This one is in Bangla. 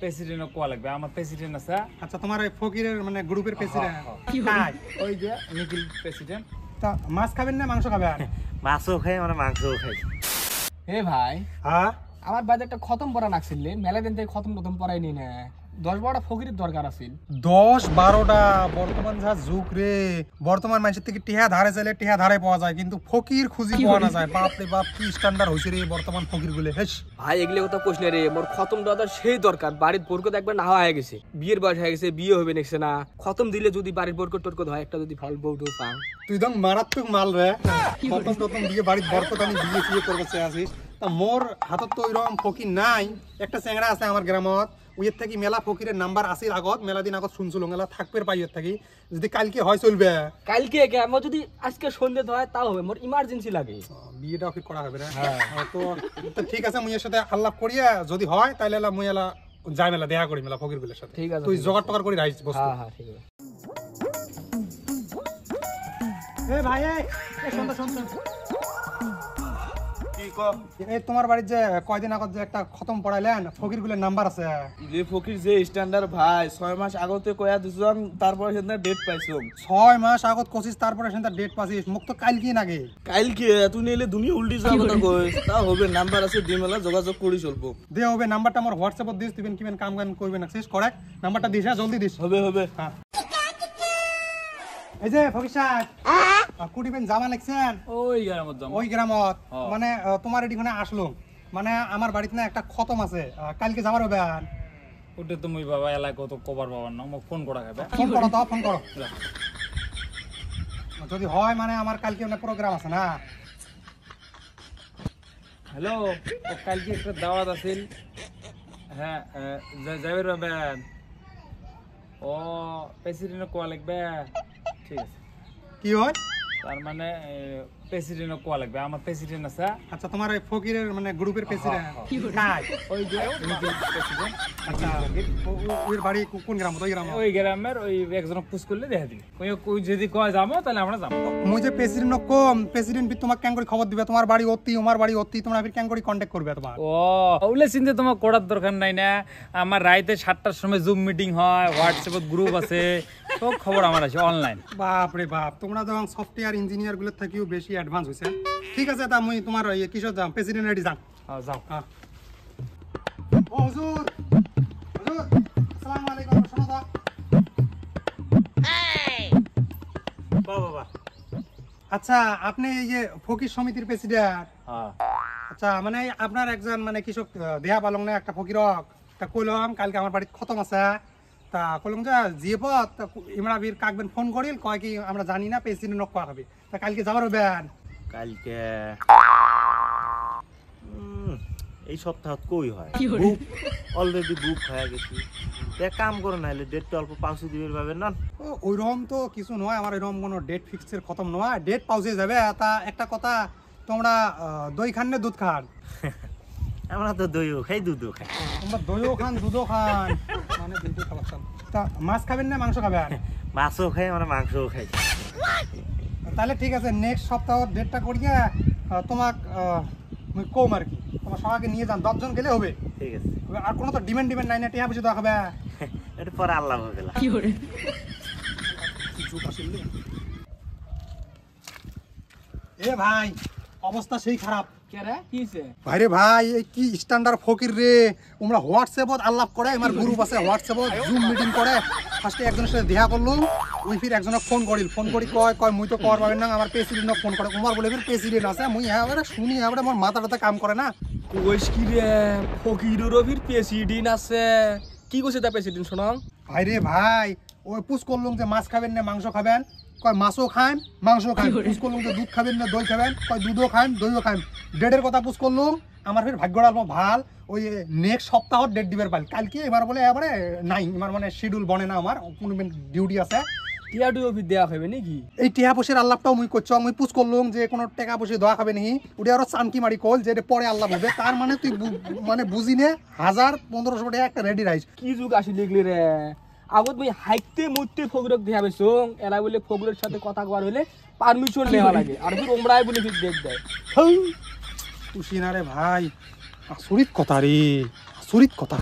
প্রেসিডেন্ট কোয়া লাগবে আমার প্রেসিডেন্ট আছে। আচ্ছা তোমার ওই ফকিরের মানে গ্রুপের প্রেসিডেন্ট কাই? ওই যে নিখিল প্রেসিডেন্ট। তা মাছ খাবেন না মাংস খাবেন? মাছও খাই মানে মাংসও খাই। এ ভাই হ্যাঁ আমার বাড়িতে একটা খতম পড়া নাকছিলে মেলা দিন থেকে খতম পড়াই নি না 10-12টা ফকিরের দরকার আছিল। 10-12টা বর্তমান যা যুগ রে, বর্তমান মানুষের থেকে টিহা ধারে চাইলে টিহা ধারে পাওয়া যায় কিন্তু ফকির খুঁজি পাওয়া না যায়। বাপ রে বাপ কি স্ট্যান্ডার্ড হইছে রে বর্তমান ফকির গুলো। হেস ভাই এগুলো কথা কোশ না রে, মোর খতম দাদা সেই দরকার। বাড়ির বরকত একবার না হয়ে গেছে, বিয়ের বয়স হয়ে গেছে, বিয়ে হবে নেক্সে না। খতম দিলে যদি বাড়ির বরকত টরকত হয়, একটা যদি ফল বউটু পাং। তুই একদম মারাত্মক মাল রে। প্রথম প্রথম দিয়ে বাড়ির বরকত আমি বিয়ে করবে আসিস। তা মোর হাতত তো ওইরকম ফকির নাই। একটা চ্যাংড়া আছে আমার গ্রামত, ওইর থাকি মেলা ফকিরের নাম্বার আসিল আগত, মেলা দিন আগত শুনছিল মেলা থাকবে পাইয়ের থাকি। যদি কালকে হয় চলবে? কালকে কে আমার যদি আজকে সন্ধ্যে হয় তাও হবে, মোর ইমার্জেন্সি লাগে। বিয়েটা ফির করা হবে না? তো ঠিক আছে, মুই এর সাথে আল্লাপ করিয়া যদি হয় তাহলে মুই এলা যাই মেলা দেখা করি মেলা ফকির গুলোর সাথে। ঠিক আছে, তুই জোগাড় টোগাড় করি রাইস বস্তু। হ্যাঁ ঠিক আছে। এ ভাই এই শুনতে শুনতে কি কম এই তোমার বাড়ির যে কয়দিন আগত যে একটা খতম পড়াইলেন ফকির গুলোর নাম্বার আছে? যে ফকির যে স্ট্যান্ডার্ড ভাই 6 মাস আগতে কয়া দিছন, তারপরে সেটা ডেট পাইছম। 6 মাস আগত কোচিস তারপরে সেটা ডেট পাসিস, মুখ তো কালকে নাগে। কালকে তুই নিলে দুনিয়া উল্টি যাওয়ার কথা কইস। তা হবে, নাম্বার আছে দিমেলা যোগাযোগ করি চলবো। দে হবে নাম্বারটা আমার হোয়াটসঅ্যাপত দিস, দিবেন কিবেন কাম গান করবেন না শেষ করেক্ট নাম্বারটা দিস। হ্যাঁ জলদি দিস। হবে হবে। হ্যাঁ এই যে ফকির সাহেব কুটিবেন জামা লাগছেন ওই গ্রামের জমা। ওই গ্রামত মানে তোমার এদিকে আসলো মানে আমার বাড়িতে না একটা খতম আছে, কালকে যাবার হবে। ওটা তুমি বাবা এলাকা কত কবার বাবার না মোক ফোন করা খাবে। ফোন করো তো, ফোন করো যদি হয়। মানে আমার কালকে প্রোগ্রাম আছে না। হ্যালো, কালকে একটা দাওয়াত আছিল। হ্যাঁ যাবের বাবেন। ও প্রেসিডেন্ট কোয়া লাগবে। ঠিক আছে, কি হয় তার মানে প্রেসিডেন্ট কোয়া লাগবে আমার প্রেসিডেন্ট আছে। আচ্ছা তোমার ওই ফকিরের মানে গ্রুপের প্রেসিডেন্ট কাই? ওই যে নিখিল প্রেসিডেন্ট। আচ্ছা ওর বাড়ি কোন গ্রাম? ওই গ্রাম? ওই গ্রামের ওই একজন পুশ করলে দেখা দিবি। ওই যদি কয় যাবো তাহলে আমরা যাবো। মুই যে প্রেসিডেন্ট কম, প্রেসিডেন্ট তোমাকে ক্যাং করে খবর দিবে তোমার বাড়ি অতি আমার বাড়ি অতি, তোমরা ফির ক্যাং করে কন্টাক্ট করবে তোমার। ও ওগুলো চিন্তা তোমার করার দরকার নাই না। আমার রাইতে 7টার সময় জুম মিটিং হয়, হোয়াটসঅ্যাপত গ্রুপ আছে, সব খবর আমার আছে অনলাইন। বাপ রে বাপ, তোমরা যখন সফটওয়্যার ইঞ্জিনিয়ার গুলোর থেকেও বেশি অ্যাডভান্স হয়েছে। ঠিক আছে, তা মুই তোমার কিশোর যাম প্রেসিডেন্ট রেডি যাম। যাও। ও হুজুর, হুজুর আসসালামু আলাইকুম। শোনো তো বাবা আচ্ছা, আপনি এই যে ফকির সমিতির প্রেসিডেন্ট? হ্যাঁ। আচ্ছা মানে আপনার একজন মানে কৃষক দেহা পালং না একটা ফকিরক, তা কইলাম কালকে আমার বাড়িতে খতম আছে। তা কইলাম যে জিপত ইমরা বীর কাকবেন ফোন করিল, কয় কি আমরা জানি না প্রেসিডেন্ট নক হবে। তা কালকে যাবার হবেন? কালকে এই সপ্তাহত কই হয়, অলরেডি বুক হয়ে গেছি। এক কাম করো নাহলে ডেটটা অল্প পাউসে দিবের পাবেন না। ওইরকম তো কিছু নয়, আমার এরকম কোনো ডেট ফিক্সের খতম নয়, ডেট পাউসে যাবে। তা একটা কথা, তোমরা দই খান না দুধ খান? আমরা তো দইও খাই দুধও খাই। তোমরা দইও খান দুধও খান, মানে দুধও খাওয়াচ্ছেন। তা মাছ খাবেন না মাংস খাবেন? মাছও খাই মানে মাংসও খাই। তাহলে ঠিক আছে, নেক্সট সপ্তাহ ডেটটা করিয়া তোমাক কম আর কি, তোমার সবাইকে নিয়ে যান, 10 জন গেলে হবে। ঠিক আছে, আর কোনো তো ডিমেন্ড নাই না, টিয়া বুঝে দেখাবে। এটা পরে আল্লাহ ভেবেলা। এ ভাই অবস্থা সেই খারাপ। কে রে কি হইছে? ভাইরে ভাই এই কি স্ট্যান্ডার্ড ফকির রে, তোমরা হোয়াটসঅ্যাপত আলাপ করে, আমার গ্রুপ আছে হোয়াটসঅ্যাপত জুম মিটিং করে। ফার্স্টে একজনের সাথে দেখা করলুম, ওই ফির একজনক ফোন করিল, ফোন করি কয় মুই তো কর পাবেন না, আমার প্রেসিডেন্টক ফোন করে। তোমার বলে ফির প্রেসিডেন্ট আছে, মুই হ্যাঁ শুনি হ্যাঁ আমার মাথাটা কাম করে না। কইস কি রে ফকিরের রবির প্রেসিডেন্ট আছে? কি কইছে তা প্রেসিডেন্ট শোনাম? ভাইরে ভাই ওই পুষ করলুম যে মাছ খাবেন না মাংস খাবেন, কয় মাছও খান মাংসও খান। পুষ করলুম যে দুধ খাবেন না দই খাবেন, কয় দুধও খান দইও খান। ডেটের কথা পুষ করলুম, আমার ফির ভাগ্যটা অল্প ভাল, ওই নেক্সট সপ্তাহ ডেট দিবার পাল। কালকে এবার বলে এবারে নাই, এবার মানে শিডিউল বনে না, আমার কোনো ডিউটি আছে। টিয়া টু অফিস দেয়া হবে নাকি? এই টিহা পয়সার আল্লাহটাও মুই করছ, মুই পুষ করলুম যে কোনো টাকা পয়সা দেওয়া খাবে নাকি, ওটা আরো চানকি মারি কল যে পরে আল্লাহ হবে। তার মানে তুই মানে বুঝি নে 1000-1500 টাকা একটা রেডি রাইস। কি যুগ আসি লিখলি রে? আগত মুই হাইতে মুইতে ফগরক দেয়া বেসং, এরা বলে ফগরের সাথে কথা কর হলে পারমিশন নেওয়া লাগে, আর ফির ওমরাই বলে ফির দেখ দেয়। খুশি না রে ভাই, আসরিত কথা রে, আসরিত কথা।